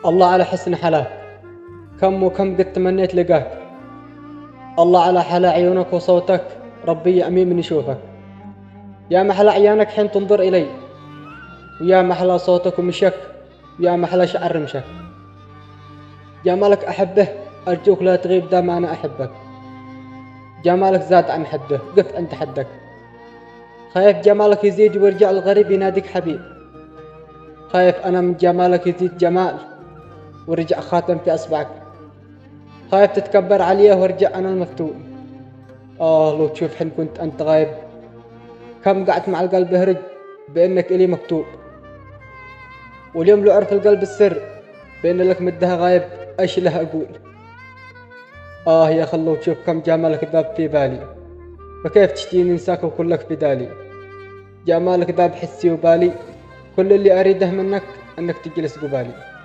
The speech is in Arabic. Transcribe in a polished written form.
الله على حسن حلاك، كم وكم قد تمنيت لقاك. الله على حلا عيونك وصوتك، ربي أمين من يشوفك. يا محلى عيانك حين تنظر إلي، ويا محلى صوتك ومشك، ويا محلى شعر رمشك. جمالك أحبه، أرجوك لا تغيب دام أنا أحبك. جمالك زاد عن حده، قف عند حدك. خايف جمالك يزيد ويرجع الغريب يناديك حبيب. خايف أنا من جمالك يزيد جمال ورجع خاتم في أصبعك. خايف تتكبر عليه وارجع أنا المفتون. لو تشوف حين كنت أنت غايب، كم قعدت مع القلب هرج بأنك إلي مكتوب. واليوم لو عرف القلب السر بأن لك مدها غايب، أيش له أقول. يا خلو تشوف كم جمالك ذاب في بالي، فكيف تشتيني انساك وكلك بدالي. جمالك ذاب حسي وبالي، كل اللي أريده منك أنك تجلس قبالي.